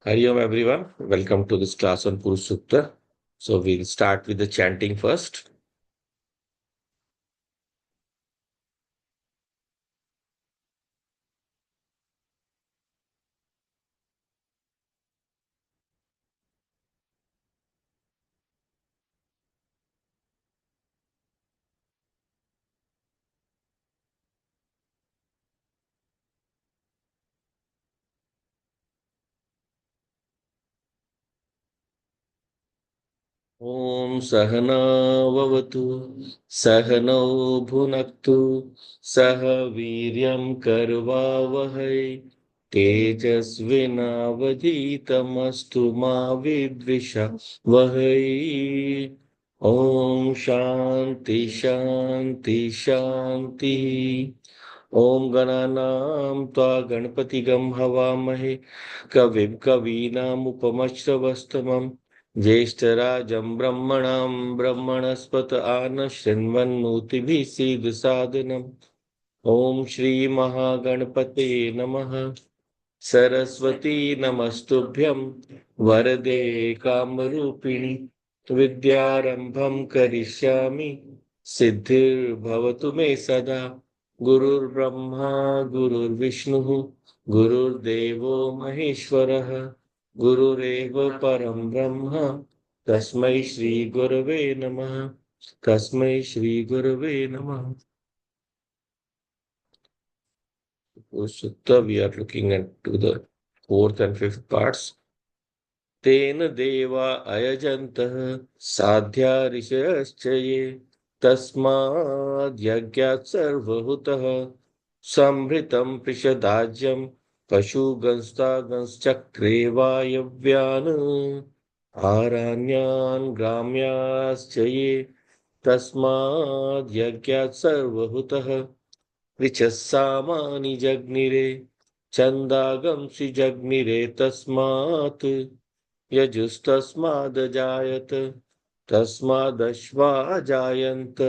Hari Om everyone. Welcome to this class on Purusha Sukta. So we'll start with the chanting first. Om Sahana Vavatu Sahano Bhunaktu Saha Viryam Karvavahai Tejasvinavaditamastu Ma Vidvisha Vahai Om Shanti Shanti Shanti ओम गणानां त्वा गणपतिगं हवामहे कविं कवीनामुपमश्रवस्तमं ज्येष्ठराजं ब्रह्मणां ब्रह्मणस्पत आन शृण्वन्नोतिभिः सीदसादनम् ॐ श्रीमहागणपते नमः सरस्वती नमस्तुभ्यं वरदे कामरूपिणि विद्यारम्भं करिष्यामि सिद्धिर्भवतु मे सदा गुरुर्ब्रह्मा गुरुर्विष्णुः गुरुर्देवो महेश्वरः गुरुरेव परं ब्रह्म तस्मै श्रीगुरवे नमः तस्मै श्रीगुरवे नमः Sutta, we are looking at to the fourth and fifth parts. तेन देवा अयजन्तः साध्या ऋषयश्च ये तस्माद्यज्ञात् सर्वहुतः संहृतं पृषदाज्यं पशुगंस्तागंश्चक्रे वायव्यान् आरण्यान् ग्राम्याश्च ये तस्माद्यज्ञात् सर्वहुतः ऋचस्सामानि जग्निरे छन्दागंसि जग्निरे तस्मात् यजुस्तस्मादजायत तस्मादश्वा अजायन्त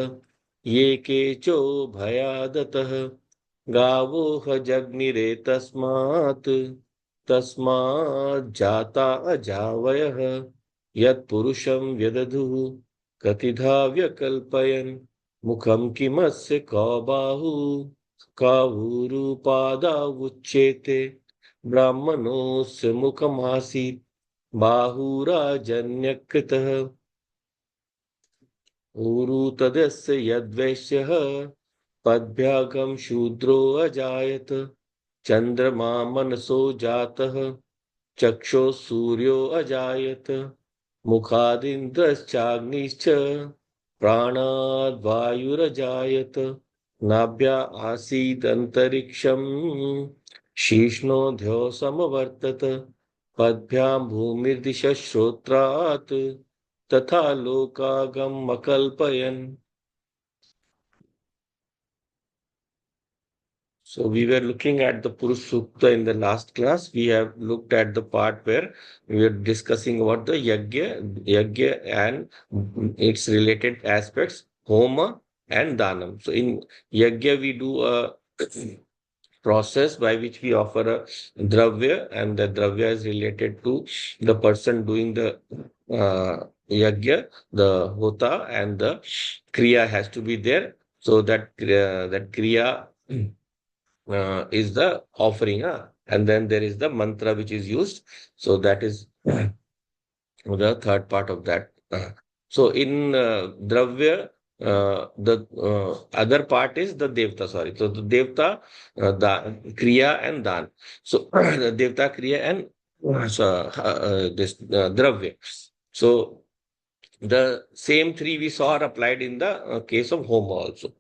ये केचो भयादतः गावो ह जग्निरे तस्मात् तस्माज्जाता अजावयः यत्पुरुषं व्यदधुः कतिधा व्यकल्पयन् मुखं किमस्य कौबाहु कावूरुपादावुच्येते ब्राह्मणोऽस्य मुखमासीत् बाहुराजन्यकृतः ऊरु तदस्य यद्वैश्यः पद्भ्यागं शूद्रो अजायत चन्द्रमा मनसो जातः चक्षुः सूर्यो अजायत मुखादिन्द्रश्चाग्निश्च प्राणाद्वायुरजायत नाभ्या आसीदन्तरिक्षं शीर्ष्णोऽध्यो समवर्तत पद्भ्यां भूमिर्दिशश्रोत्रात् तथा लोकागम अकल्पयन्. So we were looking at the Purusha Sukta in the last class. We have looked at the part where we were discussing about the yagya and its related aspects, homa and danam. So in yagya we do a process by which we offer a dravya, and the dravya is related to the person doing the yagya, the hota, and the kriya has to be there. So that kriya is the offering, and then there is the mantra which is used. So that is the third part of that. So in dravya, the other part is the devta. Sorry, so the devta, the kriya and dan. So the devta, kriya, and this dravya. So the same three we saw are applied in the case of Homa also.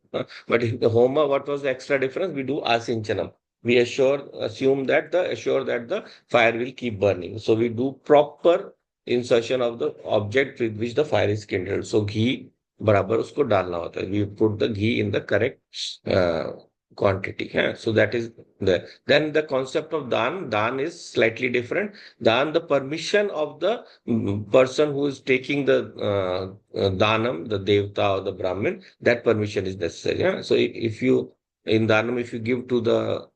But in the Homa, what was the extra difference? We do Asinchanam. We assume that the fire will keep burning. So we do proper insertion of the object with which the fire is kindled. So ghee बराबर उसको डालना होता है. We put the ghee in the correct uh, quantity. So that is there. Then the concept of dan is slightly different. Dan, the permission of the person who is taking the danam, the devta or the Brahmin, that permission is necessary. So if you in Dhanam, if you give to the,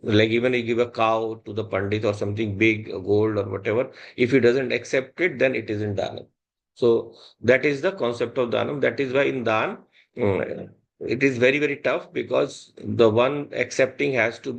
like even you give a cow to the Pandit or something big, gold or whatever, if he doesn't accept it, then it isn't Dhanam. So that is the concept of Dhanam. That is why in Dhan, it is very, very tough because the one accepting has to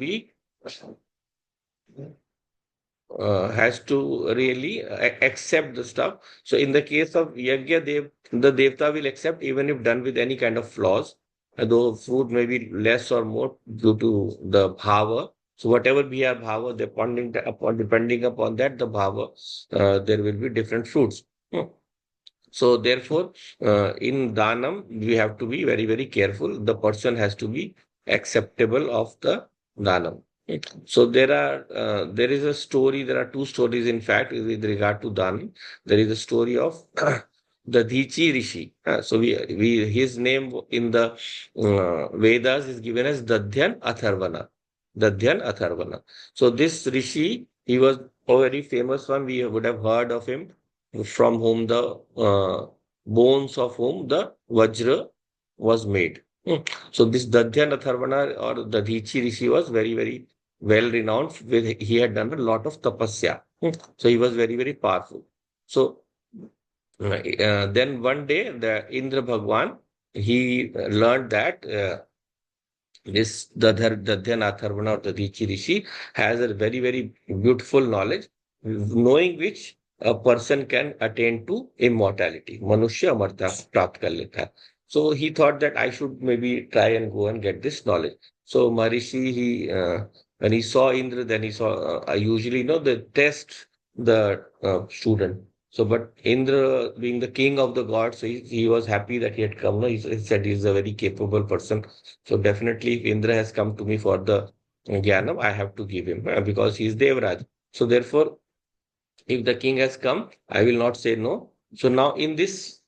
really accept the stuff. So in the case of Yajna, the Devta will accept even if done with any kind of flaws, though food may be less or more due to the bhava. So whatever be our bhava, depending upon that, the bhava, there will be different fruits. Hmm. So therefore, in Dhanam, we have to be very, very careful. The person has to be acceptable of the Dhanam. So there is a story. There are two stories, in fact, with regard to Dhanam. There is a story of the Dhichi Rishi. So his name in the Vedas is given as Dadhyan Atharvana. Dadhyan Atharvana. So this Rishi, he was a very famous one. We would have heard of him, from whom the bones of whom the Vajra was made. So this Dadhyan Atharvana or the Dhichi Rishi was very, very well renowned. He had done a lot of tapasya. So he was very, very powerful. So then one day, the Indra Bhagwan, he learned that this Dadhyan Atharvana or the Dhichi Rishi has a very, very beautiful knowledge, knowing which a person can attain to immortality. Manushya amarta prapt kar leta hai. So he thought that I should maybe try and go and get this knowledge. So Maharishi, when he saw Indra, then he saw, I usually know the test the student. So, but Indra being the king of the gods, so he was happy that he had come. No? He said he's a very capable person. So definitely, if Indra has come to me for the Jnanam, I have to give him because he is Devraj. So therefore, if the king has come, I will not say no. So now in this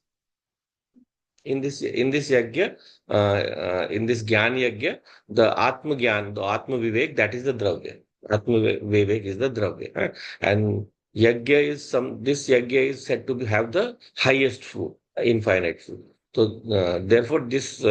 yajna, in this Gyan yajna, the Atma Vivek, that is the Dravya. Vivek is the Dravya. And yajna is this yajna is said to have the highest fruit, infinite fruit. So therefore, this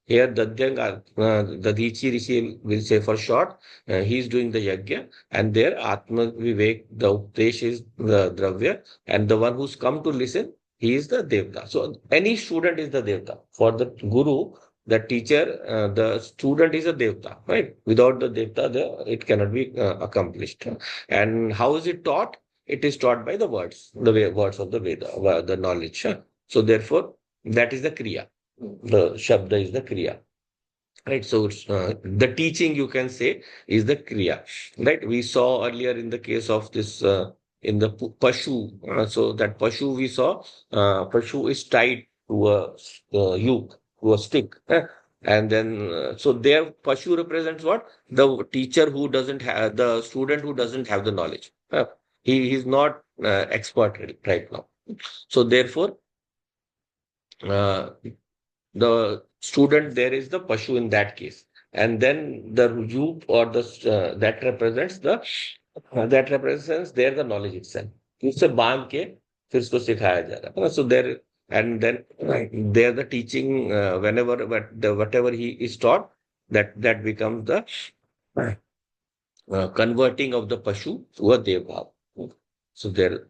here the Dhichi Rishi will say for short, he is doing the yajna, and there Atma Vivek, the Updesh is the Dravya, and the one who's come to listen, he is the Devta. So any student is the Devta. For the Guru, the teacher, the student is a Devta, right? Without the Devta, it cannot be accomplished. And how is it taught? It is taught by the words, words of the Veda, the knowledge. So therefore, that is the Kriya. The Shabda is the Kriya. Right, so it's, the teaching you can say is the kriya. Right, we saw earlier in the case of this in the pashu. So that pashu we saw, pashu is tied to a yoke, to a stick, and then so there pashu represents what? The teacher who doesn't have the student who doesn't have the knowledge. He is not expert right now. So therefore, uh, the student there is the pashu in that case, and then the youth or the that represents there the knowledge itself. उससे बांध के फिर उसको सिखाया जा रहा है. So there, and then there the teaching, whatever he is taught, that becomes the converting of the pashu to a dev bhav. So there,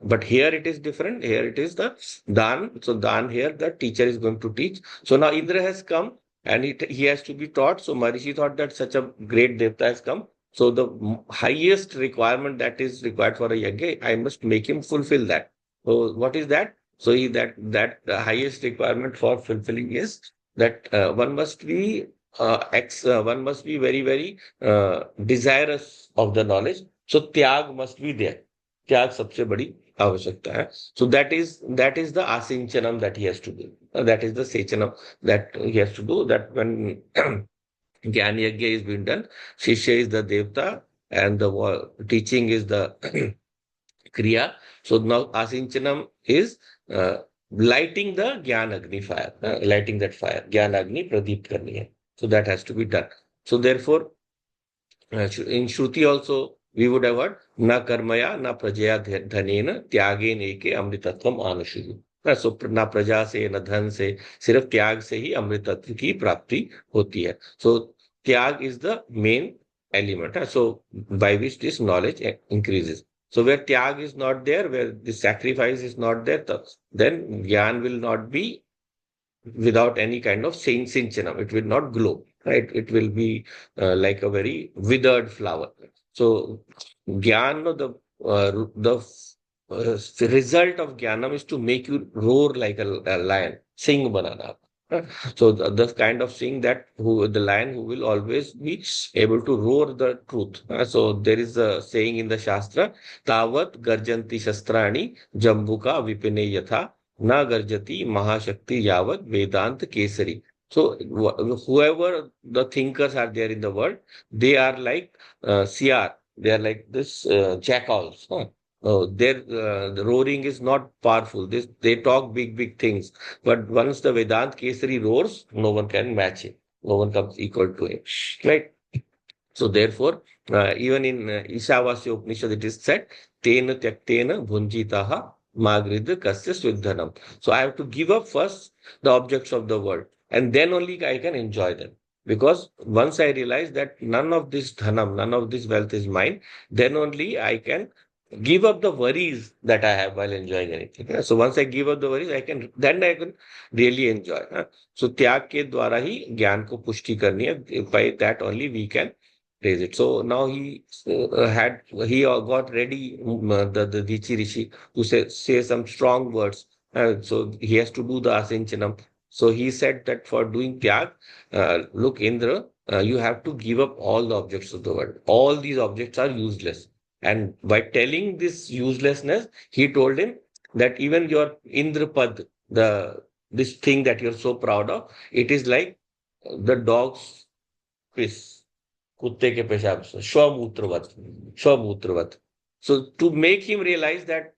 but here it is different. Here it is the Dan. So Dan here, the teacher is going to teach. So now Indra has come and he has to be taught. So Maharishi thought that such a great Devta has come. So the highest requirement that is required for a yajna, I must make him fulfill that. So what is that? So that the highest requirement for fulfilling is that one must be very, very desirous of the knowledge. So tyag must be there. त्याग सबसे बड़ी आवश्यकता है. So that is the asinchanam that he has to do. That is the sechanam that he has to do. That when Gyan Yajna is being done, Shishya is the Devta and the teaching is the Kriya. So now asinchanam is lighting the Gyan Agni fire, lighting that fire. Gyan Agni pradeep karni hai. So that has to be done. So therefore, in Shruti also, we would have heard na karmaya na prajaya dhanena tyagene eke amritatvam anushuju. सो ना प्रजा से न धन से, सिर्फ त्याग से ही अमृतत्व की प्राप्ति होती है. सो त्याग is the main element. So by which this knowledge increases. So where tyag is not there, where the sacrifice is not there, then gyan will not be without any kind of sinchalam. It will not glow, right? It will be like a very withered flower. So gyan, result of jnanam is to make you roar like a lion, sing banana. So the kind of sing that the lion who will always be able to roar the truth. So there is a saying in the Shastra, Tavat Garjanti Shastrani Jambuka Vipine Yatha Na Garjati Mahashakti Yavat Vedant Kesari. So whoever the thinkers are there in the world, they are like CR. They are like this jackals. Huh? The roaring is not powerful. They talk big things, but once the Vedant Kesari roars, no one can match him. No one comes equal to him, right? So therefore, even in Ishavasya Upanishad, it is said, Tena Tyaktena Bhunjitaha Magrid Kasya Swiddhanam. So I have to give up first the objects of the world, and then only I can enjoy them. Because once I realize that none of this dhanam, none of this wealth is mine, then only I can give up the worries that I have while enjoying anything. So once I give up the worries, then I can really enjoy. So त्याग के द्वारा ही ज्ञान को पुष्टि करनी है. By that only we can raise it. So now he got ready, the Dichi Rishi, to say some strong words. So he has to do the Asinchanam. So he said that for doing Tyag, look, Indra, you have to give up all the objects of the world. All these objects are useless. And by telling this uselessness, he told him that even your Indrapad, this thing that you're so proud of, it is like the dog's piss. कुत्ते के पेशाब से स्वमूत्रवत स्वमूत्रवत. So to make him realize that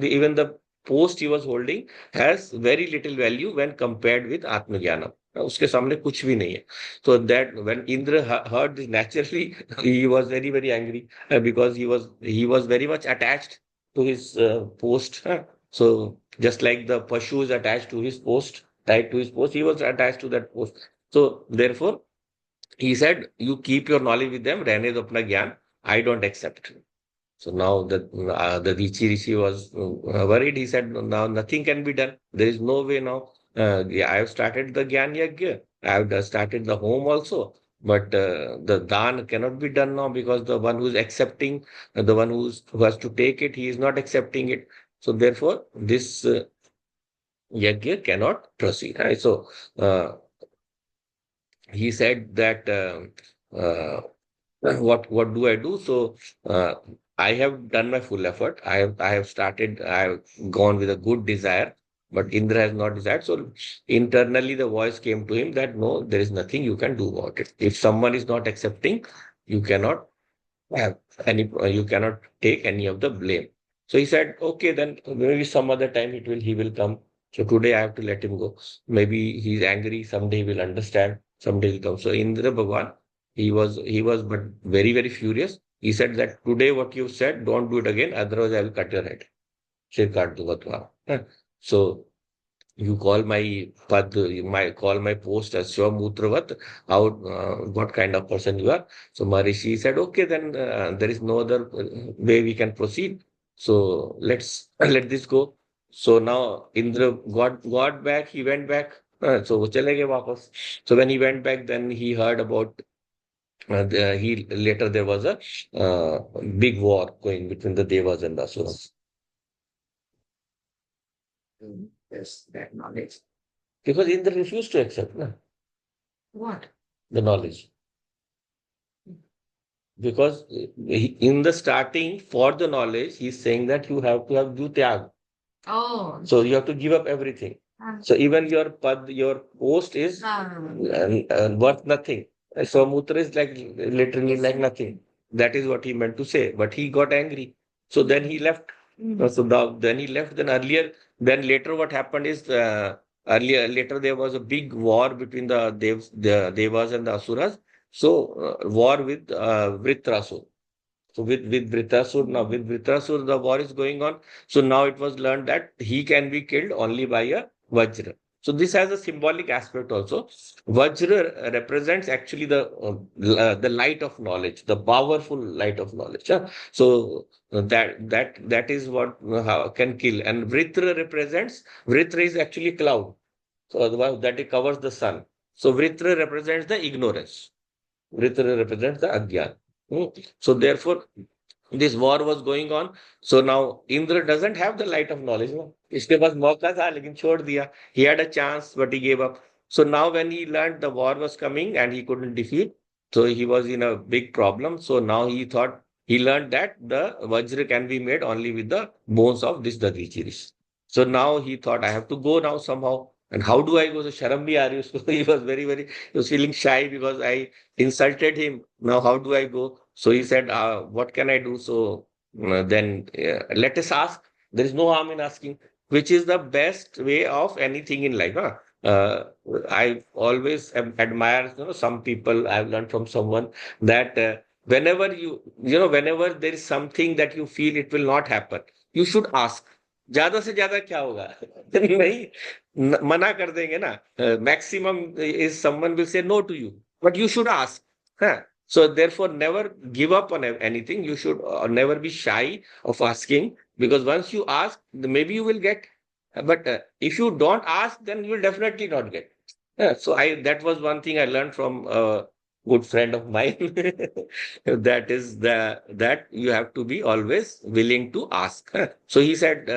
even the post he was holding has very little value when compared with Atmajnanam. उसके सामने कुछ भी नहीं है. So that when Indra heard this, naturally he was very angry, because he was very much attached to his post. So just like the Pashu is attached to his post, tied to his post, he was attached to that post. So therefore he said, you keep your knowledge with them, रहने दो अपना ज्ञान, I don't accept. So now the Rishi was worried. He said, now nothing can be done. There is no way now. Yeah, I have started the Gyan Yagya. I have started the home also. But the Dan cannot be done now, because the one who is accepting, the one who has to take it, he is not accepting it. So therefore, this Yagya cannot proceed. Right? So he said that what do I do? So I have done my full effort. I have started. I have gone with a good desire, but Indra has not desired. So internally, the voice came to him that no, there is nothing you can do about it. If someone is not accepting, you cannot have you cannot take any of the blame. So he said, okay, then maybe some other time he will come. So today I have to let him go. Maybe he's angry. Someday he will understand. Someday he'll come. So Indra Bhagwan, he was but very furious. He said that today what you said, don't do it again. Otherwise I will cut your head. सिर काट दूंगा तुम्हारा. So you call my post as Swamutраvat, what kind of person you are. So Maharishi said, okay, then there is no other way we can proceed. So let's let this go. So now Indra got back, he went back. So वो चले गए वापस. So when he went back, then he heard about later there was a big war going between the Devas and the Asuras. Yes, that knowledge. Because Indra refused to accept what? The knowledge. Because in the starting, for the knowledge, he's saying that you have to have tyag. Oh. So you have to give up everything. So even your post is worth nothing. So mutra is like literally like nothing. That is what he meant to say. But he got angry. So then he left. So then he left. Then later what happened is later there was a big war between the Devas and the Asuras. So war with Vritrasu. So with Vritrasur, now with Vritrasur, the war is going on. So now it was learned that he can be killed only by a Vajra. So this has a symbolic aspect also. Vajra represents actually the light of knowledge, the powerful light of knowledge. Huh? So that is what how can kill. And Vritra represents, Vritra is actually cloud. So otherwise that it covers the sun. So Vritra represents the ignorance. Vritra represents the Agyan. Hmm. So therefore, this war was going on. So now Indra doesn't have the light of knowledge. No? इसके पास मौका था लेकिन छोड़ दिया. He had a chance, but he gave up. So now when he learned the war was coming and he couldn't defeat, so he was in a big problem. So now he thought, he learned that the Vajra can be made only with the bones of this Dadichiris. So now he thought, I have to go now somehow. And how do I go? So Sharam bhi aa rahi usko. He was he was feeling shy because I insulted him. Now how do I go? So he said, what can I do? So then let us ask. There is no harm in asking, which is the best way of anything in life. Huh? I always admire, some people. I've learned from someone that whenever whenever there is something that you feel it will not happen, you should ask. ज्यादा से ज्यादा क्या होगा? नहीं, मना कर देंगे ना. Maximum is someone will say no to you, but you should ask. Huh? So therefore, never give up on anything. You should never be shy of asking, because once you ask, maybe you will get. But if you don't ask, then you will definitely not get. Yeah, so I that was one thing I learned from a good friend of mine. That is that you have to be always willing to ask. Huh? So he said,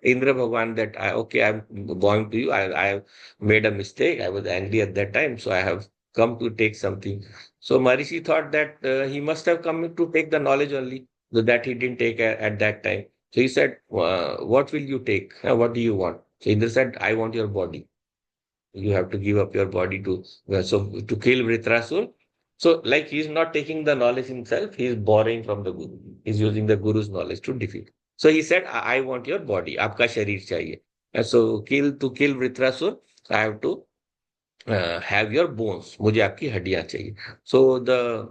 Indra Bhagwan, that okay, I'm going to you. I have made a mistake. I was angry at that time, so I have come to take something. So Marishi thought that he must have come to take the knowledge only, so that he didn't take at that time. So he said, what will you take? What do you want? So Indra said, I want your body. You have to give up your body to to kill Vritrasur. So like he's not taking the knowledge himself, he's borrowing from the Guru. He's using the Guru's knowledge to defeat. So he said, I want your body. आपका शरीर चाहिए. And so to kill Vritrasur, I have to have your bones. मुझे आपकी हड्डियां चाहिए. So the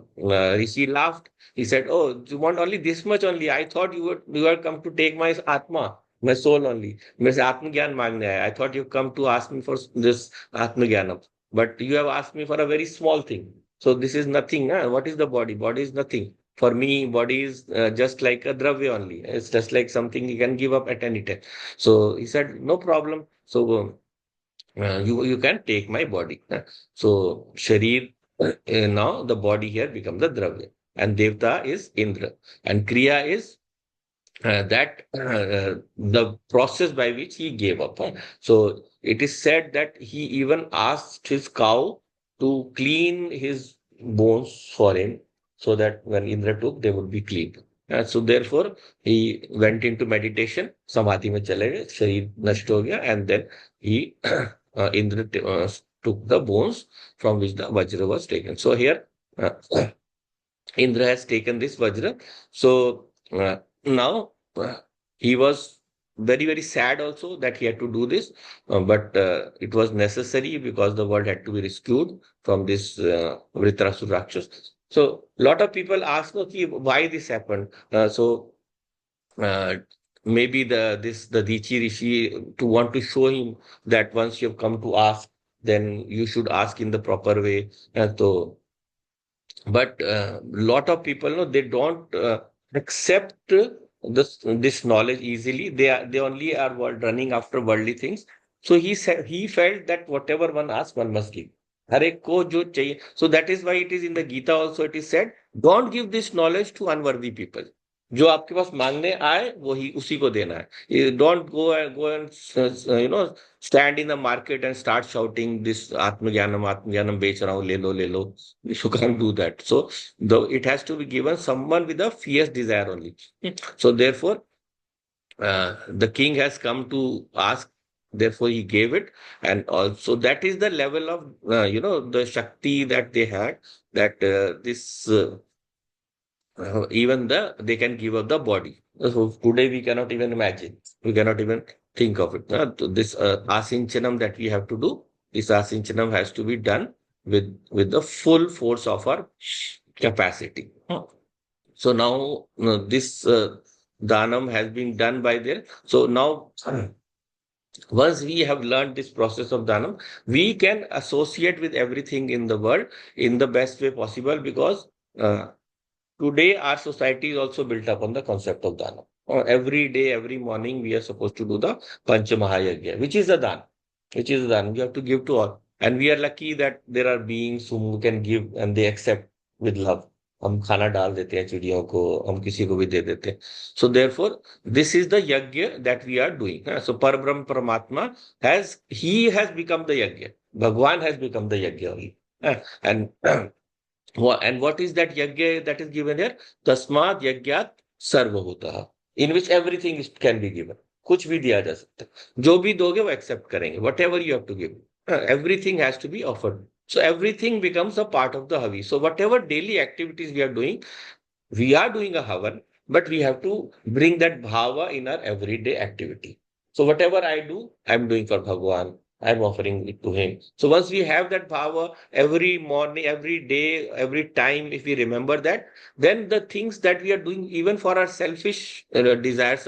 Rishi laughed. He said, oh, you want only this much only? I thought you were come to take my atma, my soul only. मेरे से आत्मज्ञान मांगने आया. I thought you come to ask me for this atmajnanam. But you have asked me for a very small thing. So this is nothing. Huh? What is the body? Body is nothing. For me, body is just like a dravya only. It's just like something you can give up at any time. So he said, no problem. So you can take my body. So Sharir, now the body here becomes the Dravya. And Devta is Indra. And Kriya is the process by which he gave up. So it is said that he even asked his cow to clean his bones for him, so that when Indra took, they would be clean. So therefore, he went into meditation, samadhi में चले गए, शरीर नष्ट हो गया, and then he Indra took the bones from which the Vajra was taken. So here, uh, Indra has taken this Vajra. So now he was very, very sad also that he had to do this, but it was necessary because the world had to be rescued from this Vritrasur Rakshas. So lot of people ask, okay, why this happened. Uh, maybe the Dichi Rishi to want to show him that once you have come to ask, then you should ask in the proper way. So but lot of people know they don't accept this knowledge easily. They only are running after worldly things. So he said he felt that whatever one asks, one must give. हर एक को जो चाहिए. So that is why it is in the Gita also it is said, don't give this knowledge to unworthy people. जो आपके पास मांगने आए वही उसी को देना है. Don't go and stand in the market and start shouting this आत्मज्ञानम बेच रहा हूँ, ले लो. You can't do that. So though it has to be given someone with a fierce desire only. So therefore the king has come to ask, therefore he gave it. And also that is the level of the shakti that they had, that this even they can give up the body. So today we cannot even imagine. We cannot even think of it. This asinchanam that we have to do, this asinchanam has to be done with the full force of our capacity. So now this Danam has been done by there. So now once we have learned this process of Danam, we can associate with everything in the world in the best way possible, because uh, today, our society is also built up on the concept of dana. Every day, every morning, we are supposed to do the Pancha Mahayagya, which is a dan, which is a dan. We have to give to all. And we are lucky that there are beings whom can give and they accept with love. हम खाना डाल देते हैं चिड़ियों को, हम किसी को भी दे देते हैं. So therefore, this is the yagya that we are doing. So Parabrahm Paramatma he has become the yagya. Bhagwan has become the yagya only. And and what is that yagya that is given here? Tasmat yagyat sarvabhutah, in which everything can be given. कुछ भी दिया जा सकता है. जो भी दोगे वो accept करेंगे. Whatever you have to give, everything has to be offered. So everything becomes a part of the havi. So whatever daily activities we are doing a havan, but we have to bring that bhava in our everyday activity. So whatever I do, I'm doing for Bhagwan. I'm offering it to him. So once we have that bhava every morning, every day, every time, if we remember that, then the things that we are doing, even for our selfish desires,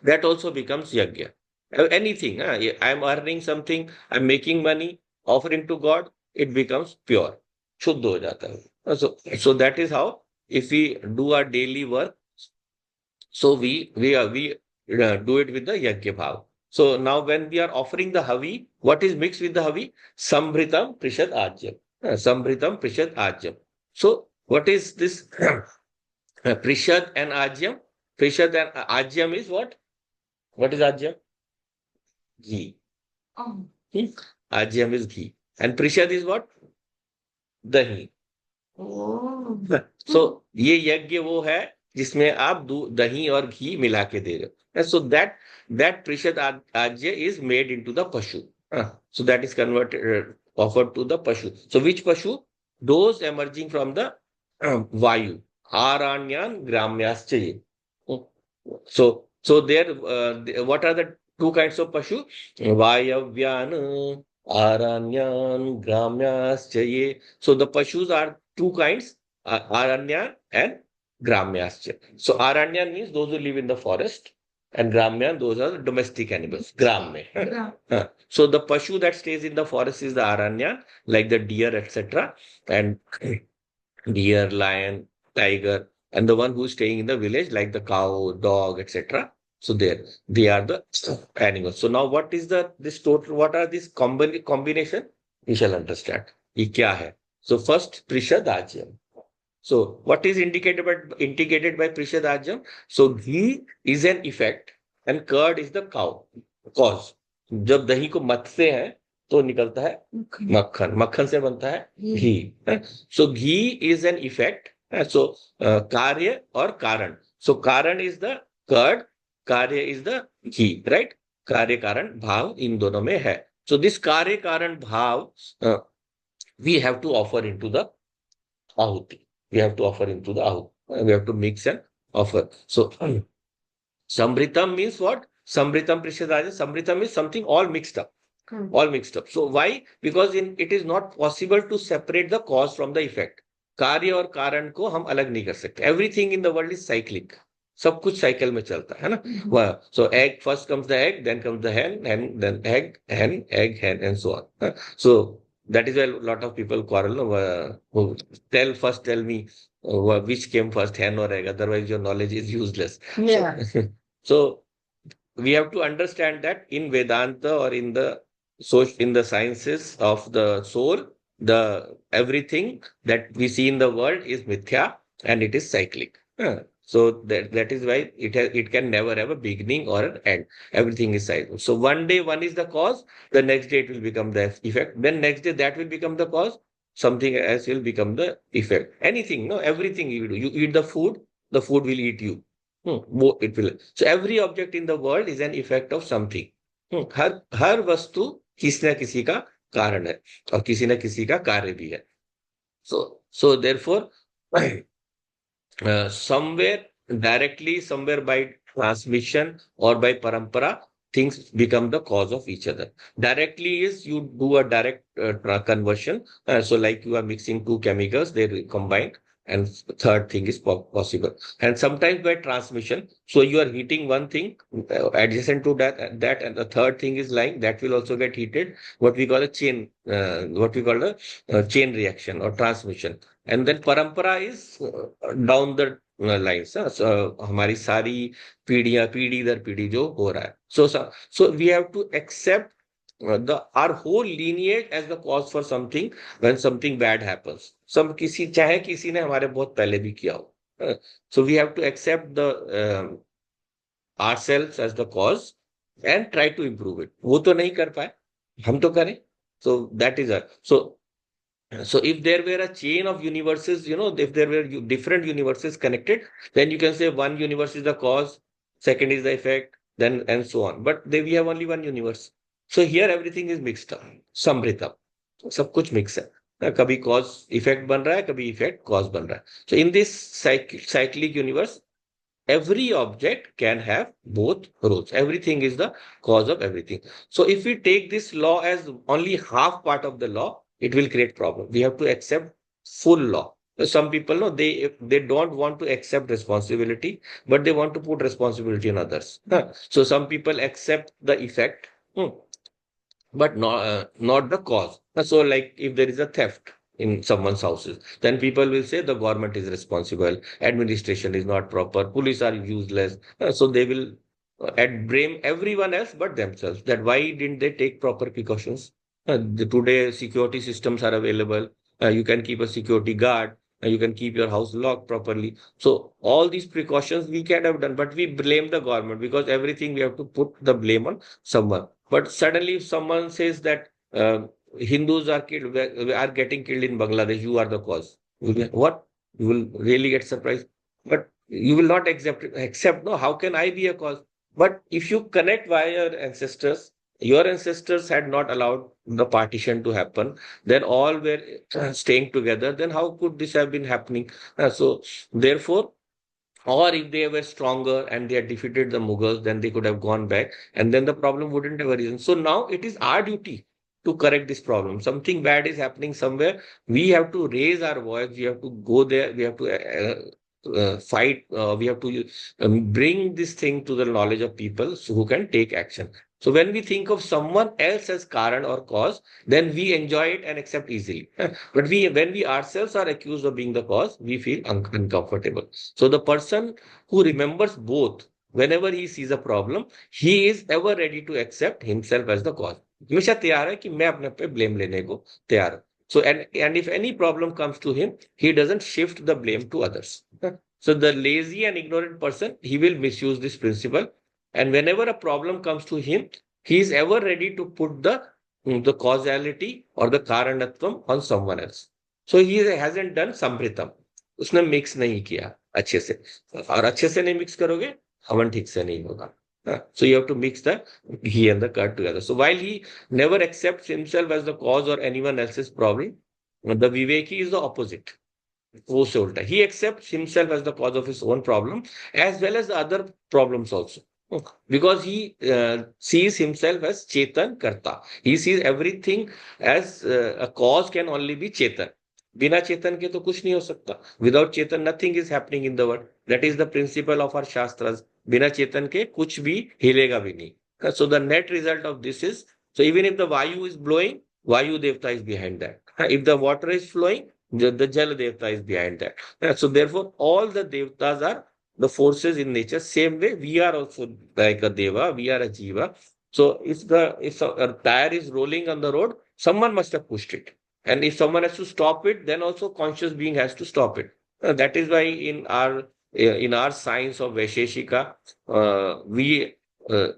that also becomes yagya. Anything, I'm earning something, I'm making money, offering to God, it becomes pure. Shuddha ho jata hai. So that is how, if we do our daily work, so we do it with the yagya bhav. So now when we are offering the havi, what is mixed with the havi? Sambhritam prishad ajyam. Sambhritam prishad ajyam. So what is this prishad and ajyam? Prishad and ajyam is what? What is ajyam? Ghee. Oh. Ajyam is ghee. And prishad is what? Dahi. Oh. So ये यज्ञ वो है जिसमें आप दही और घी मिला के दे रहे हो. So that prishad ajya is made into the pashu. So that is converted, offered to the pashu. So which pashu? Those emerging from the vayu. Aranyan gramyascha. So there, what are the two kinds of pashu? Vayavyan aranyan gramyascha. So the pashus are two kinds, Aranya and Gramyascha. So Aranya means those who live in the forest, and Gramya, those are the domestic animals. Gram mein. So the Pashu that stays in the forest is the Aranya, like the deer, etc. And deer, lion, tiger, and the one who's staying in the village, like the cow, dog, etc. So they are the animals. So now what is this total? What are these combination? We shall understand. ये क्या है? So first Prishadajyam. So what is indicated by Prishadajyam? So ghee is an effect and curd is the cause. जब दही को मथते हैं तो निकलता है मक्खन. मक्खन से बनता है घी. So ghee is an effect. So कार्य और कारण. So कारण is the curd, कार्य is the ghee, right? कार्य कारण भाव इन दोनों में है. So this कार्य कारण भाव we have to offer into the ahuti. We have to offer into the ahuti. We have to mix and offer. So sambritam means what? Sambritam prishadaja. Sambritam is something all mixed up. All mixed up. So why? Because it is not possible to separate the cause from the effect. कार्य और कारण को हम अलग नहीं कर सकते. Everything in the world is cyclic. सब कुछ साइकिल में चलता है ना. So egg, first comes the egg, then comes the hen, and then egg, hen, and so on. So that is why a lot of people quarrel. Who tell me which came first, hen or egg. Otherwise, your knowledge is useless. Yeah. So we have to understand that in Vedanta or in the sciences of the soul, everything that we see in the world is mithya and it is cyclic. So that is why it can never have a beginning or an end. Everything is cyclic. So one day one is the cause, the next day it will become the effect. Then next day that will become the cause, something else will become the effect. Anything, everything you do. You eat the food will eat you. It will. So every object in the world is an effect of something. हर वस्तु किसी न किसी का कारण है और किसी न किसी का कार्य भी है. So therefore somewhere directly, somewhere by transmission or by parampara, things become the cause of each other. Directly is you do a direct conversion. So like you are mixing two chemicals, they combine. and third thing is possible. And sometimes by transmission, so you are heating one thing adjacent to that, and the third thing is lying, that will also get heated. What we call a chain, what we call a chain reaction or transmission. And then parampara is down the lines. So हमारी सारी पीढ़ियां पीढ़ी दर पीढ़ी जो हो रहा है. So we have to accept the our whole lineage as the cause for something when something bad happens. सब किसी चाहे किसी ने हमारे बहुत पहले भी किया हो. So we have to accept the ourselves as the cause and try to improve it. वो तो नहीं कर पाए, हम तो करें. So that is our so if there were a chain of universes, if there were different universes connected, then you can say one universe is the cause, second is the effect, then and so on. But we have only one universe. So here everything is mixed up, samrita. सब कुछ mix है. कभी cause effect बन रहा है, कभी effect cause बन रहा है. So in this cyclic universe, every object can have both roles. Everything is the cause of everything. So if we take this law as only half part of the law, it will create problem. We have to accept full law. Some people know they don't want to accept responsibility, but they want to put responsibility on others. So some people accept the effect, but not the cause. So like if there is a theft in someone's houses, then people will say the government is responsible, administration is not proper, police are useless. So they will blame everyone else but themselves. That why didn't they take proper precautions? Today security systems are available. You can keep a security guard. You can keep your house locked properly. So all these precautions we can have done, but we blame the government because everything we have to put the blame on someone. But suddenly, if someone says that Hindus are killed, are getting killed in Bangladesh, you are the cause. What? You will really get surprised. But you will not accept. No, how can I be a cause? But if you connect via your ancestors had not allowed the partition to happen, then all were staying together. Then how could this have been happening? So therefore, or if they were stronger and they had defeated the Mughals, then they could have gone back and then the problem wouldn't have arisen. So now it is our duty to correct this problem. Something bad is happening somewhere. We have to raise our voice. We have to go there. We have to fight. We have to bring this thing to the knowledge of people who can take action. So when we think of someone else as Karan or cause, then we enjoy it and accept easily. But when we ourselves are accused of being the cause, we feel uncomfortable. So the person who remembers both, whenever he sees a problem, he is ever ready to accept himself as the cause. हमेशा तैयार है कि मैं अपने पे blame लेने को तैयार हूं. So and if any problem comes to him, he doesn't shift the blame to others. So the lazy and ignorant person, he will misuse this principle. And whenever a problem comes to him, he is ever ready to put the causality or the karanatvam on someone else. So he hasn't done samritam. उसने mix नहीं किया अच्छे से. और अच्छे से नहीं mix करोगे, हवन ठीक से नहीं होगा. So you have to mix the ghee and the curd together. So while he never accepts himself as the cause or anyone else's problem, the Viveki is the opposite. वो से उल्टा. He accepts himself as the cause of his own problem as well as the other problems also. Because he sees himself as Chetan Karta. He sees everything as a cause can only be Chetan. बिना चेतन के तो कुछ नहीं हो सकता. Without Chetan, nothing is happening in the world. That is the principle of our Shastras. बिना चेतन के कुछ भी हिलेगा भी नहीं. So the net result of this is, so even if the Vayu is blowing, Vayu Devta is behind that. If the water is flowing, the Jal Devta is behind that. So therefore, all the Devtas are the forces in nature. Same way, we are also like a Deva, we are a Jiva. So if a tire is rolling on the road, someone must have pushed it. And if someone has to stop it, then also conscious being has to stop it. That is why in our science of Vaisheshika, we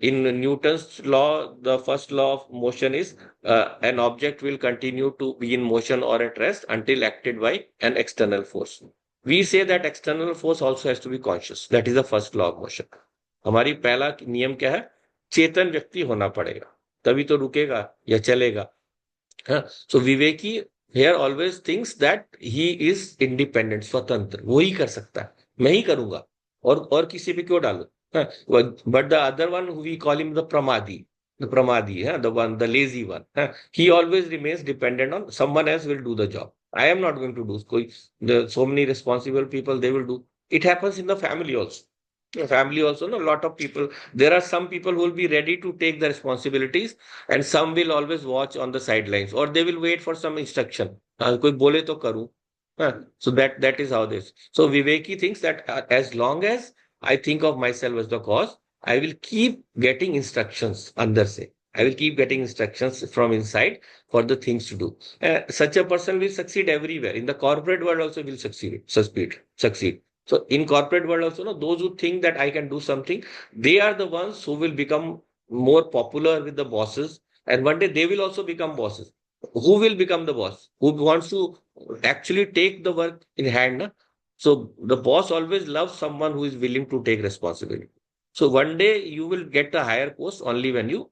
in Newton's law, the first law of motion is an object will continue to be in motion or at rest until acted by an external force. We say that external force also has to be conscious. That is the first law of motion. हमारी पहला नियम क्या है? चेतन व्यक्ति होना पड़ेगा, तभी तो रुकेगा या चलेगा. So Viveki here always thinks that he is independent, स्वतंत्र. वो ही कर सकता है. मैं ही करूंगा और किसी पे क्यों डालू? But the other one, we call him the Pramadi. The lazy one. He always remains dependent on someone else will do the job. I am not going to do. So many responsible people, they will do. It happens in the family also. Family also, no, a lot of people. There are some people who will be ready to take the responsibilities, and some will always watch on the sidelines, or they will wait for some instruction. कोई बोले तो करूं. So that is how this. So Viveki thinks that as long as I think of myself as the cause, I will keep getting instructions under say. I will keep getting instructions from inside for the things to do. Such a person will succeed everywhere. In the corporate world also will succeed. So in corporate world also, no, those who think that I can do something, they are the ones who will become more popular with the bosses. And one day they will also become bosses. Who will become the boss? Who wants to actually take the work in hand? Na? So the boss always loves someone who is willing to take responsibility. So one day you will get a higher post only when you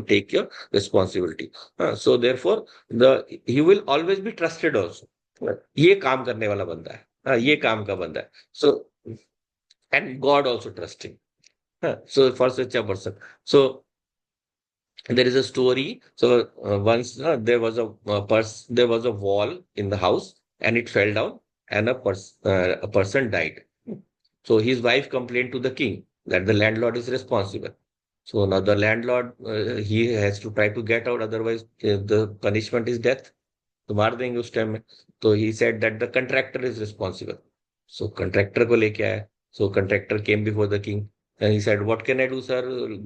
take your responsibility. So therefore, he will always be trusted also. ये काम करने वाला बंदा है. ये काम का बंदा है. So and God also trusts him. So for such a person. So there is a story. So once there was a wall in the house and it fell down and a person died. So his wife complained to the king that the landlord is responsible. So now the landlord he has to try to get out, otherwise the punishment is death. तो मार देंगे उस time में. तो he said that the contractor is responsible. So contractor को लेके आया. So contractor came before the king and he said, what can I do, sir?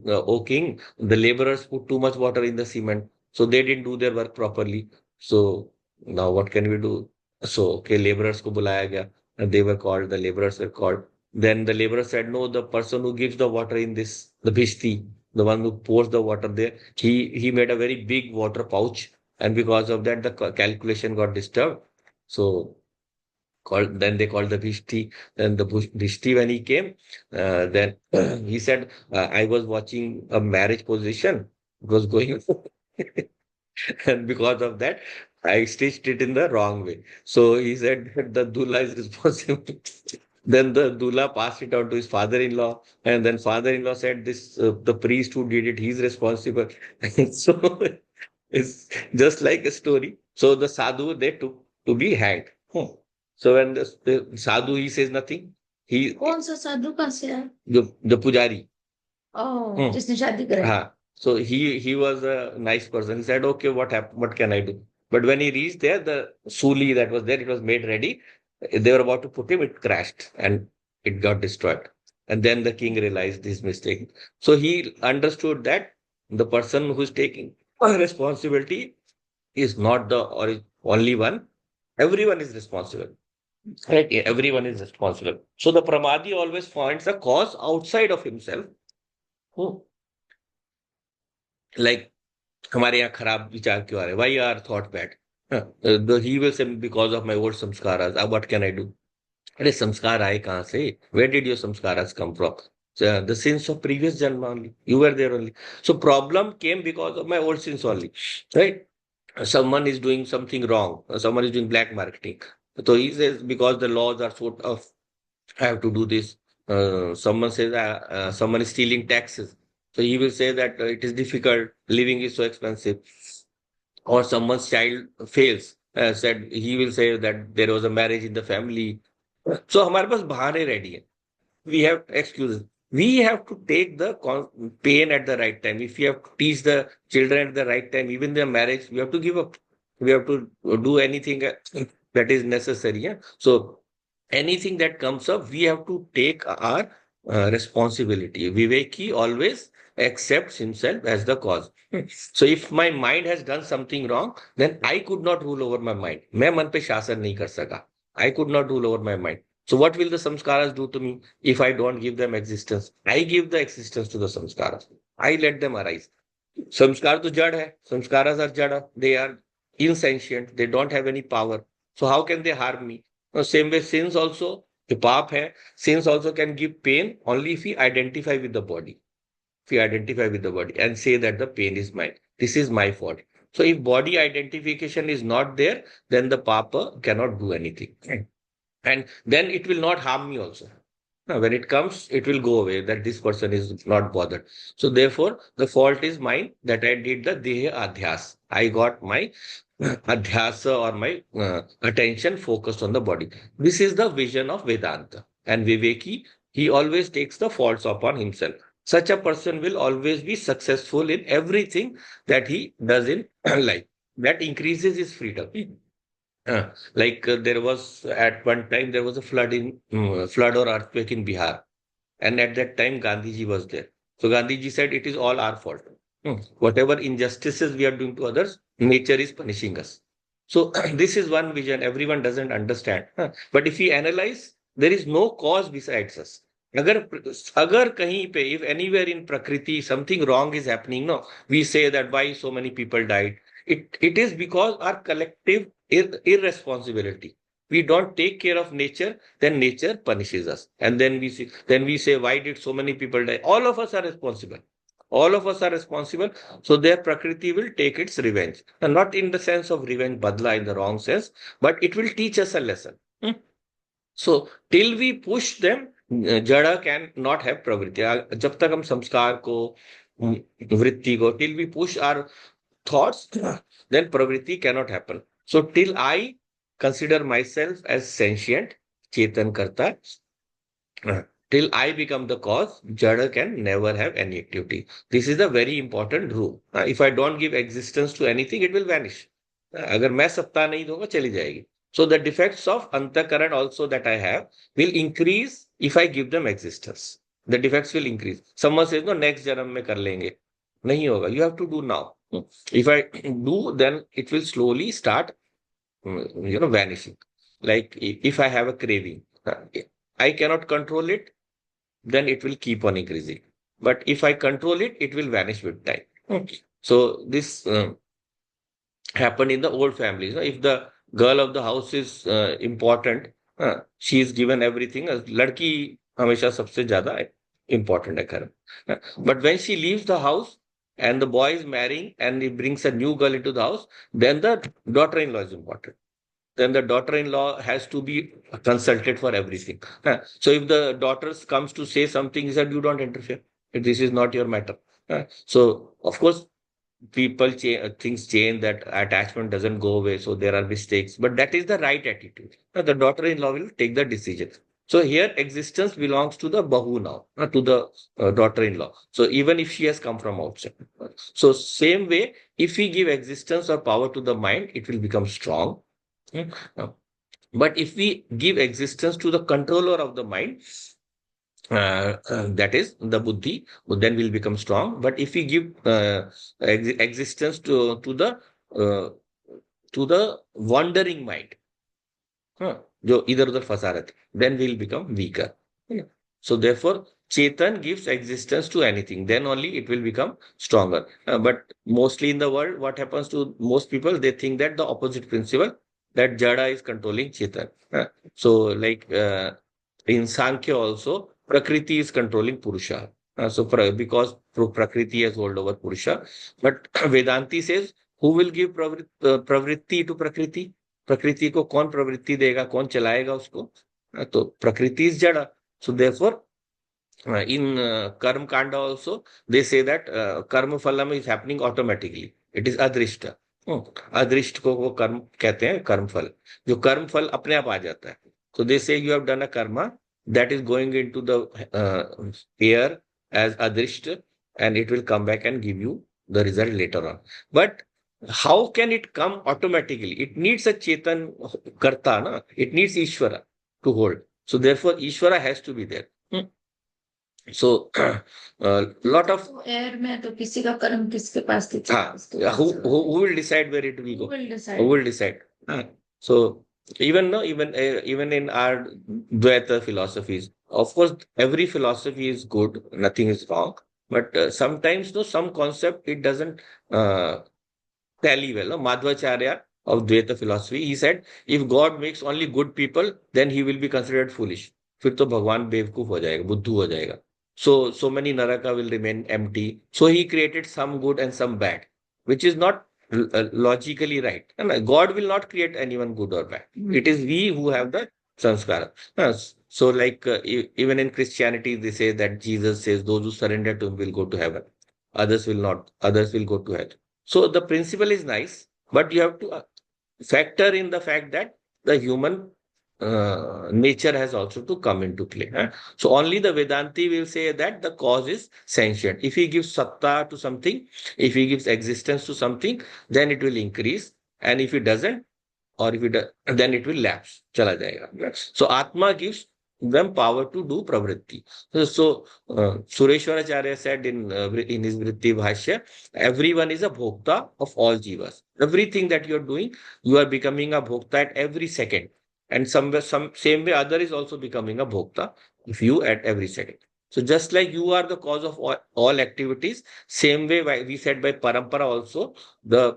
Oh king, the laborers put too much water in the cement, so they didn't do their work properly. So now what can we do? So okay, laborers को बुलाया गया, and they were called, the laborers were called. Then the laborer said, no, the person who gives the water in this, the bhishti, the one who pours the water there, he made a very big water pouch, and because of that the calculation got disturbed. So then they called the Bhishti. Then the Bhishti, when he came, then he said, I was watching a marriage position. It was going and because of that I stitched it in the wrong way. So he said that the Dula is responsible. Then the Dula passed it on to his father-in-law, and then father-in-law said, this the priest who did it, he's responsible. So it's just like a story. So the sadhu, they took to be hanged. So when the sadhu, he says nothing. He कौन सा साधु कहाँ से है? the pujari. ओह, जिसने शादी कराई. So he was a nice person. He said, okay, what happened? What can I do? But when he reached there, the suli that was there, it was made ready. They were about to put him, it crashed and it got destroyed. And then the king realized his mistake. So he understood that the person who is taking responsibility is not the only one. Everyone is responsible. Right? Everyone is responsible. So the Pramadi always finds a cause outside of himself. Hmm. Like हमारे यहाँ खराब विचार क्यों आ रहे? Why are thought bad? He will say because of my old samskaras. What can I do? अरे संस्कार आए कहाँ से? Where did your samskaras come from? The sins of previous janma only. You were there only. So problem came because of my old sins only. Right? Someone is doing something wrong. Someone is doing black marketing. So he says because the laws are sort of, I have to do this. Someone says someone is stealing taxes. So he will say that it is difficult. Living is so expensive. Or someone's child fails. Said he will say that there was a marriage in the family. So हमारे पास बहाने ready है. We have excuses. We have to take the pain at the right time. If we have to teach the children at the right time, even their marriage, we have to give up. We have to do anything that is necessary. Yeah? So anything that comes up, we have to take our responsibility. Viveki always accepts himself as the cause. So if my mind has done something wrong, then I could not rule over my mind. मैं मन पे शासन नहीं कर सका. I could not rule over my mind. So what will the samskaras do to me if I don't give them existence? I give the existence to the samskaras. I let them arise. Samskar to jad hai. Samskaras are jada. They are insentient. They don't have any power. So how can they harm me? Same way, sins also, the paap hai. Sins also can give pain only if we identify with the body. If we identify with the body and say that the pain is mine. This is my fault. So if body identification is not there, then the papa cannot do anything. And then it will not harm me also. When it comes, it will go away, that this person is not bothered. So therefore, the fault is mine that I did the Deha Adhyas. I got my Adhyasa or my attention focused on the body. This is the vision of Vedanta. And Viveki, he always takes the faults upon himself. Such a person will always be successful in everything that he does in life. That increases his freedom. There was at one time there was a flood or earthquake in Bihar, and at that time Gandhiji was there. So Gandhiji said it is all our fault. Whatever injustices we are doing to others, nature is punishing us. So this is one vision everyone doesn't understand. But if we analyze, there is no cause besides us. अगर अगर कहीं पे if anywhere in prakriti something wrong is happening, no, we say that why so many people died. It is because our collective irresponsibility. We don't take care of nature, then nature punishes us. And then we say, why did so many people die? All of us are responsible. All of us are responsible. So their prakriti will take its revenge. And not in the sense of revenge, badla in the wrong sense, but it will teach us a lesson. So till we push them, jada can not have pravritti. जब तक हम संस्कार को वृत्ति को till we push our thoughts, then pravritti cannot happen. So till I consider myself as sentient, chetan karta, till I become the cause, jada can never have any activity. This is a very important rule. If I don't give existence to anything, it will vanish. अगर मैं सत्ता नहीं दूंगा चली जाएगी. So the defects of antakaran also that I have will increase if I give them existence. The defects will increase. Someone says, no, next janam में कर लेंगे. नहीं होगा. You have to do now. If I do, then it will slowly start, vanishing. Like if I have a craving, I cannot control it, then it will keep on increasing. But if I control it, it will vanish with time. So this happened in the old families. If the girl of the house is important, she is given everything. लड़की हमेशा सबसे ज्यादा important है घर में. But when she leaves the house and the boy is marrying and he brings a new girl into the house, then the daughter-in-law is important. Then the daughter-in-law has to be consulted for everything. So if the daughter comes to say something, he said, you don't interfere. This is not your matter. So of course, things change, that attachment doesn't go away. So there are mistakes, but that is the right attitude. The daughter-in-law will take the decision. So here existence belongs to the bahu now, to the daughter-in-law. So even if she has come from outside. So same way, if we give existence or power to the mind, it will become strong. But if we give existence to the controller of the mind, that is the buddhi, then will become strong. But if we give existence to the wandering mind, जो इधर उधर फंसा रहते, then we'll become weaker. So therefore, Chetan gives existence to anything, then only it will become stronger. But mostly in the world, what happens to most people, they think that the opposite principle, that Jada is controlling Chetan. So like in Sankhya also, Prakriti is controlling Purusha. Because Prakriti has hold over Purusha. But Vedanti says, who will give pravritti to Prakriti? प्रकृति को कौन प्रवृत्ति देगा, कौन चलाएगा उसको? तो प्रकृति इज जड़ा. So therefore in karma kanda also they say that karma phalam is happening automatically. It is adrishta. अदृष्ट को वो कर्म कहते हैं, कर्म फल, जो कर्म फल अपने आप आ जाता है. So they say you have done a karma that is going into the air as adrishta, and it will come back and give you the result later on. But how can it come automatically? It needs a chetan karta, na? It needs Ishvara to hold. So therefore, Ishvara has to be there. So lot of air में तो किसी का कर्म किसके पास who will decide where it will go? Who will decide? So even in our Dvaita philosophies, of course, every philosophy is good, nothing is wrong. But sometimes, some concept it doesn't tally well. Madhvacharya of Dvaita philosophy, he said, if God makes only good people, then he will be considered foolish. फिर तो भगवान बेवकूफ हो जाएगा, बुद्धू हो जाएगा. So many naraka will remain empty. So he created some good and some bad, which is not logically right. And God will not create anyone good or bad. It is we who have the sanskara. So, like even in Christianity, they say that Jesus says those who surrender to him will go to heaven, others will not, others will go to hell. So the principle is nice, but you have to factor in the fact that the human nature has also to come into play. So only the Vedanti will say that the cause is sentient. If he gives satta to something, if he gives existence to something, then it will increase. And if he doesn't, or if it then it will lapse, chala jayega. So Atma gives them power to do pravritti. So Sureshwaracharya said in his Vritti Bhashya, everyone is a bhokta of all jivas. Everything that you are doing, you are becoming a bhokta at every second. And somewhere, some same way, other is also becoming a bhokta if you at every second. So just like you are the cause of all activities, same way we said by parampara also, the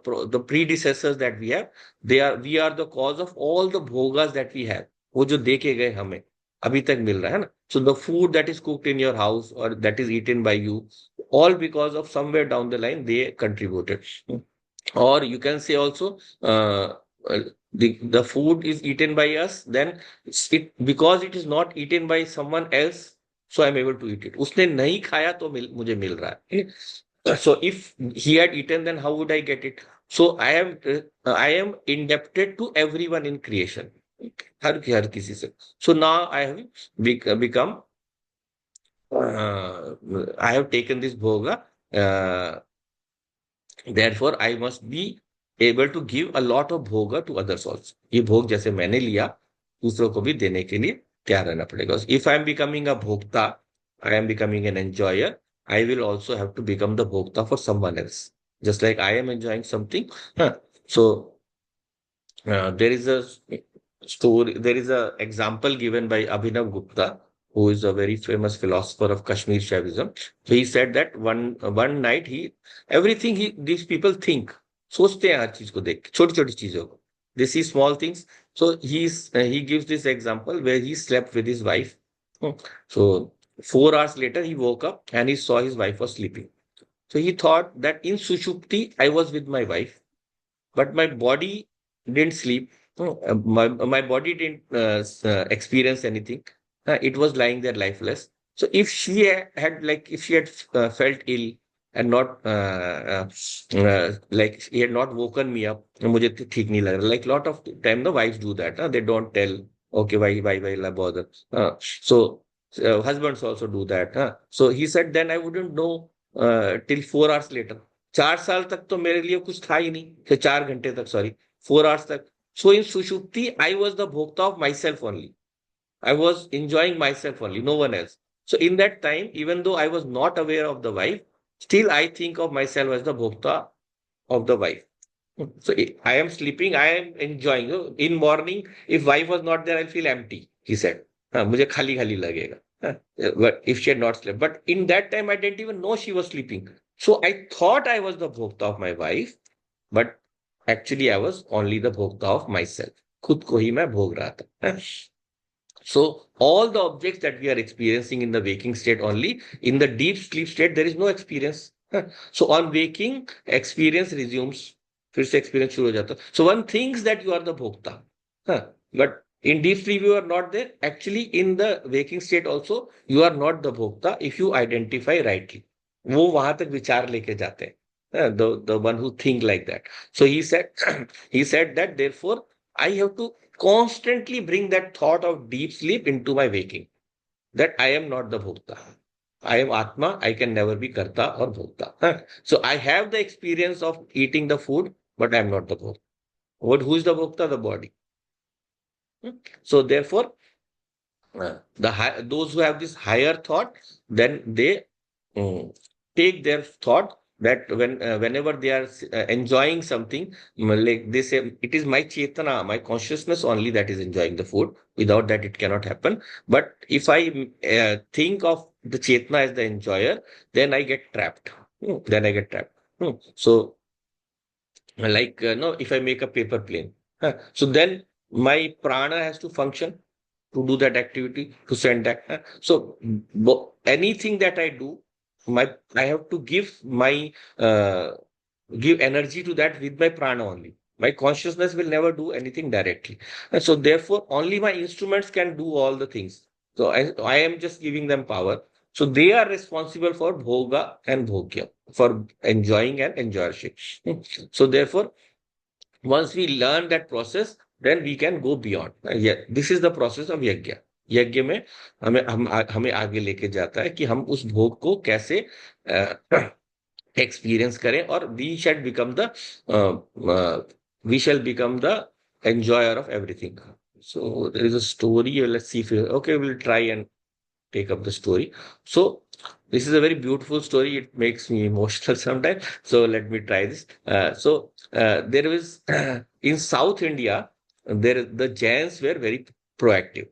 predecessors that we have, we are the cause of all the bhogas that we have. वो जो देके गए हमें अभी तक मिल रहा है ना. So the food that is cooked in your house or that is eaten by you, all because of somewhere down the line they contributed. Or you can say also the food is eaten by us, then it because it is not eaten by someone else, so I'm able to eat it. उसने नहीं खाया तो मुझे मिल रहा है. So if he had eaten, then how would I get it? So I am indebted to everyone in creation. हर किसी से. So now I have become uh, I have taken this bhoga. Uh, Therefore, I must be able to give a lot of bhoga to others also. ये भोग जैसे मैंने लिया, दूसरों को भी देने के लिए तैयार रहना पड़ेगा. If I am becoming a bhokta, I am becoming an enjoyer, I will also have to become the bhokta for someone else. Just like I am enjoying something. So there is a story, there is a example given by Abhinav Gupta, who is a very famous philosopher of Kashmir Shaivism. So he said that one night everything these people think, सोचते हैं हर चीज को देख के, छोटी छोटी चीजों को. They see small things. So he gives this example where he slept with his wife. So 4 hours later he woke up and he saw his wife was sleeping. So he thought that in Sushupti I was with my wife, but my body didn't sleep. My body didn't experience anything. It was lying there lifeless. So if she if she had felt ill and not like he had not woken me up, मुझे ठीक नहीं लग रहा. Like lot of time the wives do that. They don't tell, okay, why bother. So husbands also do that. So he said, then I wouldn't know till 4 hours later. 4 साल तक तो मेरे लिए कुछ था ही नहीं. 4 घंटे तक, सॉरी, 4 hours तक. So in Sushupti, I was the bhokta of myself only. I was enjoying myself only, no one else. So in that time, even though I was not aware of the wife, still I think of myself as the bhokta of the wife. So I am sleeping, I am enjoying. In morning, if wife was not there, I'll feel empty, he said. मुझे खाली खाली लगेगा. But if she had not slept. But in that time, I didn't even know she was sleeping. So I thought I was the bhokta of my wife, but actually I was only the bhokta of myself. खुद को ही मैं भोग रहा था. So all the objects that we are experiencing in the waking state only, in the deep sleep state, there is no experience. So on waking, experience resumes. फिर से experience शुरू हो जाता. So one thinks that you are the bhokta. But in deep sleep, you are not there. Actually, in the waking state also, you are not the bhokta if you identify rightly. वो वहां तक विचार लेके जाते हैं. The one who think like that. So he said, he said that therefore I have to constantly bring that thought of deep sleep into my waking, that I am not the bhokta. I am Atma. I can never be Karta or Bhokta. So I have the experience of eating the food, but I am not the Bhokta. Who is the Bhokta? The body. So therefore, those who have this higher thought, then they mm, take their thought that whenever they are enjoying something, like they say, it is my chetana, my consciousness only that is enjoying the food. Without that, it cannot happen. But if I think of the chetana as the enjoyer, then I get trapped. Then I get trapped. So, like no, if I make a paper plane, so then my prana has to function to do that activity, to send that. So anything that I do, I have to give energy to that with my prana only. My consciousness will never do anything directly. And so therefore, only my instruments can do all the things. So I am just giving them power. So they are responsible for bhoga and bhogya, for enjoying and enjoyership. So therefore, once we learn that process, then we can go beyond. Yeah, this is the process of यज्ञ. यज्ञ में हमें आगे लेके जाता है कि हम उस भोग को कैसे एक्सपीरियंस करें, और we shall become the enjoyer of everything. So there is a story. Let's see if okay, we'll try and take up the story. So this is a very beautiful story. It makes me emotional sometimes. So let me try this. There was in South India, the Jains were very proactive.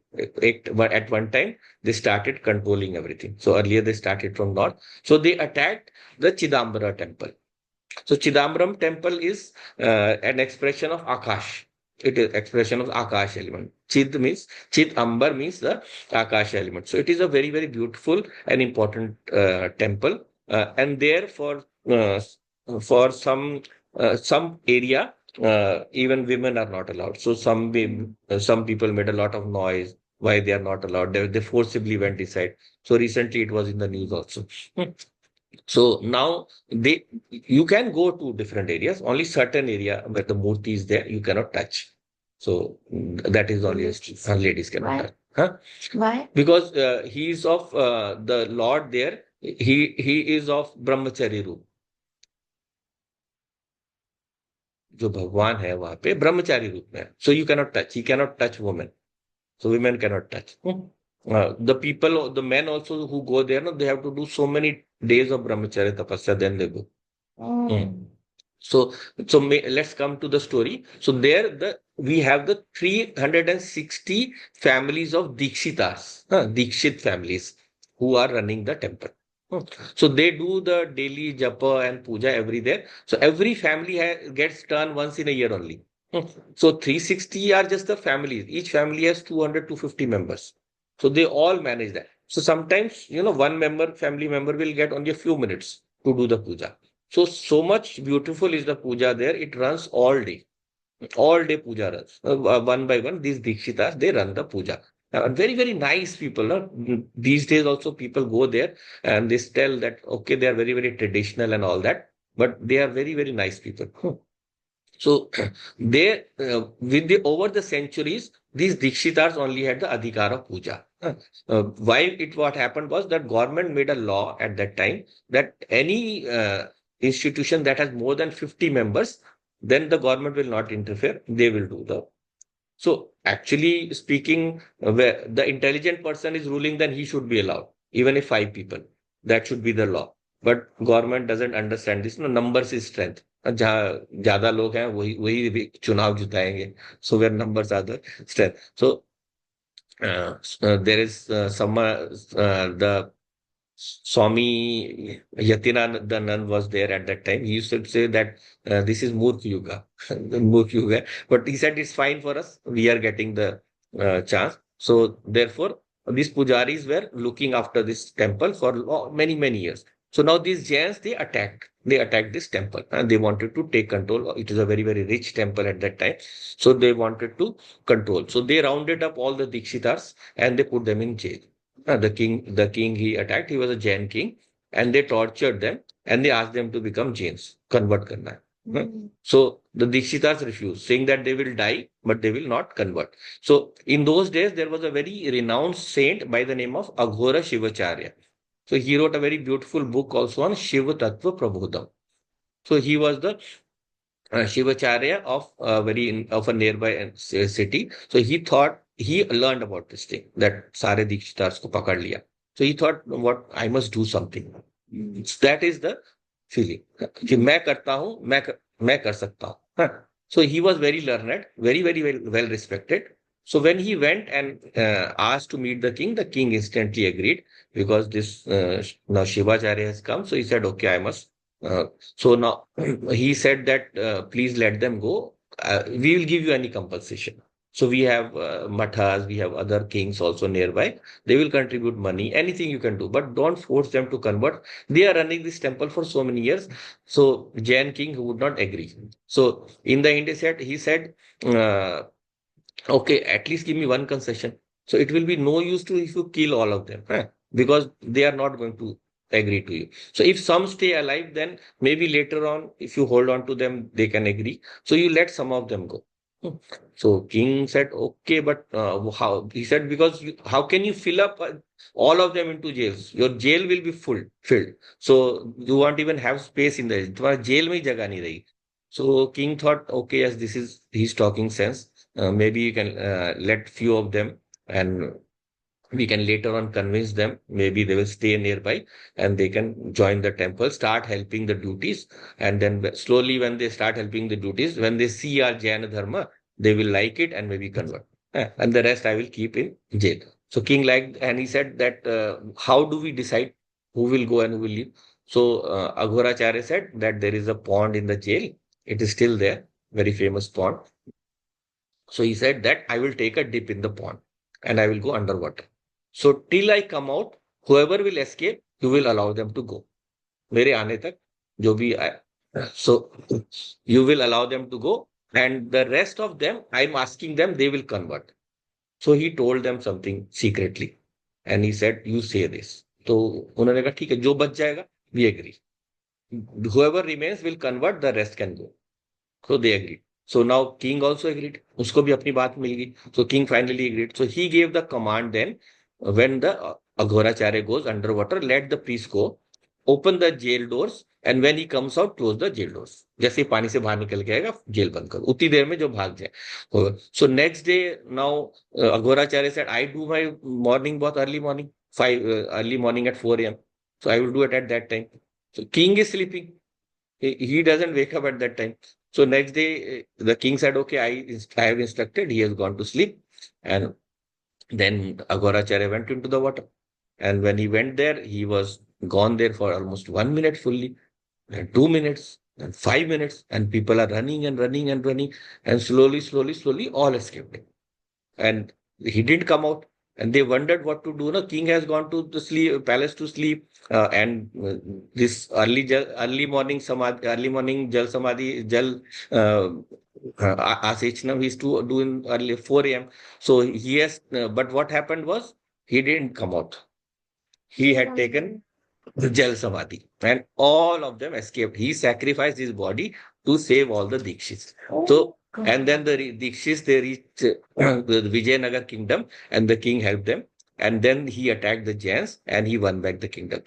At one time, they started controlling everything. So earlier they started from north. So they attacked the Chidambara temple. So Chidambaram temple is an expression of Akash. It is expression of Akash element. Chid Ambar means the Akash element. So it is a very, very beautiful and important temple. And there for some area, even women are not allowed. So some people made a lot of noise why they are not allowed. They forcibly went inside. So recently it was in the news also. So now you can go to different areas. Only certain area where the murti is there, you cannot touch. So that is only Ladies. ladies cannot Why? touch. Huh? Why? Because he is of the Lord there. He is of Brahmachari रूप. जो भगवान है वहां पे ब्रह्मचारी रूप में है. So you cannot touch. He cannot touch women. So women cannot touch. The men also who go there, no, they have to do so many days of brahmacharya tapasya, then they go. Mm. So, let's come to the story. So we have the 360 families of Dikshitas, Dikshit families who are running the temple. So they do the daily japa and puja every day. So every family gets done once in a year only. So 360 are just the families. Each family has 200 to 50 members. So they all manage that. So sometimes, family member will get only a few minutes to do the puja. So much beautiful is the puja there. It runs all day. All day puja runs. One by one, these Dikshitas, they run the puja. Very, very nice people. No? These days also people go there and they tell that, okay, they are very, very traditional and all that. But they are very, very nice people. So over the centuries, these Dikshitars only had the adhikar of puja. What happened was that government made a law at that time that any institution that has more than 50 members, then the government will not interfere. They will do the. So actually speaking, where the intelligent person is ruling, then he should be allowed, even if 5 people. That should be the law. But government doesn't understand this. No, numbers is strength. जहाँ ज्यादा लोग हैं वही वही भी चुनाव जिताएंगे. So where numbers are the strength. So there is the Swami Yatinanand was there at that time. He used to say that this is Murk Yuga, Murk Yuga. But he said it's fine for us. We are getting the chance. So therefore, these pujaris were looking after this temple for many, many years. So now these Jains, they attacked. They attacked this temple and they wanted to take control. It is a very, very rich temple at that time. So they wanted to control. So they rounded up all the Dikshitars and they put them in jail. The king he attacked, he was a Jain king, and they tortured them and they asked them to become Jains, convert karna hai. Mm. So the Dikshitas refused, saying that they will die, but they will not convert. So in those days, there was a very renowned saint by the name of Aghora Shivacharya. So he wrote a very beautiful book also on Shiva Tattva Prabodham. So he was the Shivacharya of a nearby city. So he learned about this thing that सारे दीक्षितार्स को पकड़ लिया. So he thought, what I must do something. That is the feeling कि मैं करता हूँ, मैं कर सकता हूँ. So he was very learned, very very well respected. So when he went and asked to meet the king instantly agreed, because this now Shivacharya has come. So he said, okay, I must. So now he said that please let them go. We will give you any compensation. So we have mathas, we have other kings also nearby. They will contribute money, anything you can do, but don't force them to convert. They are running this temple for so many years. So Jain king would not agree. So in the end, he said, okay, at least give me one concession. So it will be no use to if you kill all of them, because they are not going to agree to you. So if some stay alive, then maybe later on, if you hold on to them, they can agree. So you let some of them go. Hmm. So king said, okay, but how? He said, because how can you fill up all of them into jails? Your jail will be filled. So you won't even have space in the तुम्हारा jail में ही जगह नहीं रहेगी. So king thought, okay, yes, this is he's talking sense. Maybe you can let few of them, and we can later on convince them. Maybe they will stay nearby and they can join the temple, start helping the duties. And then slowly, when they start helping the duties, when they see our Jaina Dharma, they will like it and maybe convert. And the rest I will keep in jail. So king liked, and he said that how do we decide who will go and who will leave? So Aghoracharya said that there is a pond in the jail. It is still there, very famous pond. So he said that I will take a dip in the pond and I will go underwater. So till I come out, whoever will escape, you will allow them to go. मेरे आने तक जो भी आए. So you will allow them to go, and the rest of them, I'm asking them, they will convert. So he told them something secretly, and he said, "You say this." तो उन्होंने कहा ठीक है, जो बच जाएगा, we agree. Whoever remains will convert, the rest can go. So they agreed. So now king also agreed. उसको भी अपनी बात मिल गई. So king finally agreed. So he gave the command then, when the Aghoracharya goes underwater, let the priest go, open the jail doors, and when he comes out, close the jail doors. जैसे ही पानी से बाहर निकल के आएगा, jail बंद करो. उतनी देर में जो भाग जाए. So next day, now Aghoracharya said, I do my morning bath early morning, early morning at 4 a.m. So I will do it at that time. So king is sleeping. He doesn't wake up at that time. So next day, the king said, okay, I have instructed, he has gone to sleep. And then Aghoracharya went into the water. And when he went there, he was gone there for almost 1 minute fully, and 2 minutes, and 5 minutes. And people are running and running and running. And slowly, all escaped. And he didn't come out, and they wondered what to do. No, king has gone to the sleep palace to sleep, and this early morning samadhi, early morning jal samadhi, jal asechanam, he's to do in early 4 a.m. So he has, but what happened was he didn't come out. He had taken the Jal Samadhi, and all of them escaped. He sacrificed his body to save all the Dikshits. So, and then the Dikshits, they reached the Vijayanagar kingdom, and the king helped them. And then he attacked the Jains and he won back the kingdom.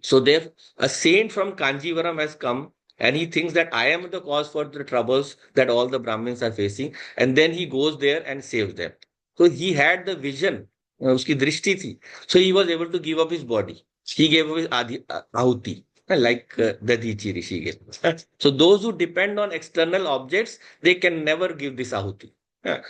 So there, a saint from Kanjivaram has come, and he thinks that I am the cause for the troubles that all the Brahmins are facing. And then he goes there and saves them. So he had the vision, uski drishti thi. So he was able to give up his body. He gave up his ahuti, like the Dichi Rishi gave. So those who depend on external objects, they can never give this ahuti.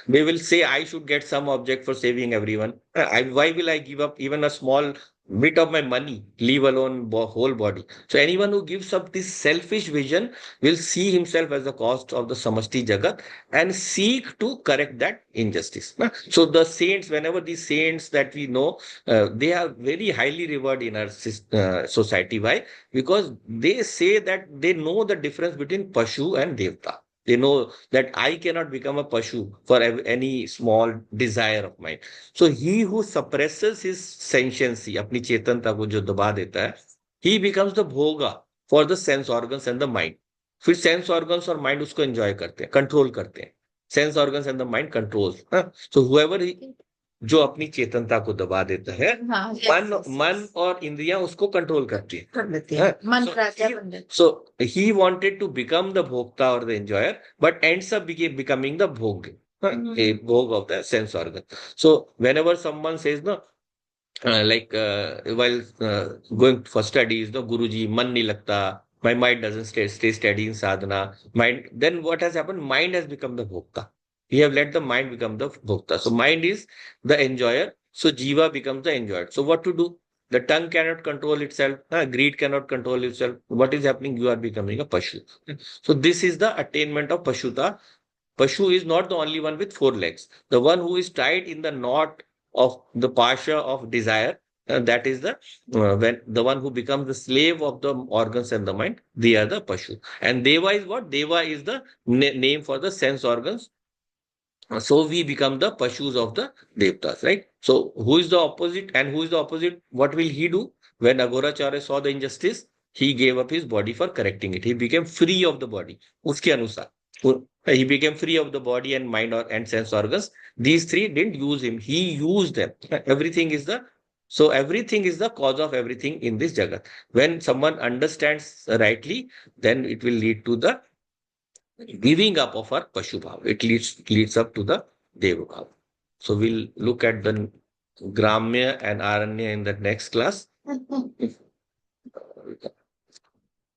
They will say, I should get some object for saving everyone. Why will I give up even a small bit of my money, leave alone whole body? So anyone who gives up this selfish vision will see himself as the cause of the samasti jagat and seek to correct that injustice. So the saints, whenever these saints that we know, they are very highly revered in our society. Why? Because they say that they know the difference between Pashu and Devta. They know that I cannot become a Pashu for any small desire of mine. So he who suppresses his sentiency, अपनी चेतनता को जो दबा देता है, he becomes the bhoga for the sense organs and the mind. फिर sense organs और mind उसको enjoy करते हैं, control करते हैं. Sense organs and the mind controls. So whoever जो अपनी चेतनता को दबा देता है, हाँ, मन और इंद्रियां उसको कंट्रोल करती है. कर लेते हैं. मन राजा बन जाता है. So he wanted to become the bhokta or the enjoyer, but ends up becoming the bhog, a bhog of the sense organ. So whenever someone says, no, while going for studies, no, Guruji, man nahi lagta, my mind doesn't stay steady in sadhana. Mind, then what has happened? Mind has become the bhokta. We have let the mind become the bhokta. So mind is the enjoyer. So jiva becomes the enjoyer. So what to do? The tongue cannot control itself. Greed cannot control itself. What is happening? You are becoming a Pashu. So this is the attainment of Pashuta. Pashu is not the only one with 4 legs. The one who is tied in the knot of the pasha of desire, that is when the one who becomes the slave of the organs and the mind, they are the Pashu. And Deva is what? Deva is the name for the sense organs So we become the pashus of the devtas, right? So who is the opposite and who is the opposite? What will he do? When Agoracharya saw the injustice, he gave up his body for correcting it. He became free of the body. Uske anusar. He became free of the body and mind and sense organs. These three didn't use him. He used them. Everything is the so everything is the cause of everything in this jagat. When someone understands rightly, then it will lead to the giving up of our Pashu Bhav. It leads up to the Deva Bhav. So we'll look at the Gramya and Aranya in the next class.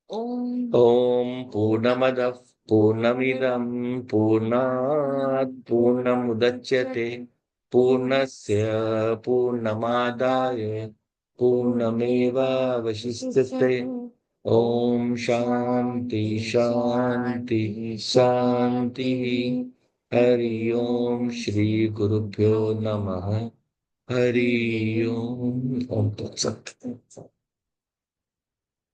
Om. Om Purnamadav Purnamidam Purnat Purnamudachyate Purnasya Purnamadaya Purnameva Vashishyate Om Shanti Shanti Shanti Hari Om Shri Guru Pyo Namaha Hari Om Om Tat Sat.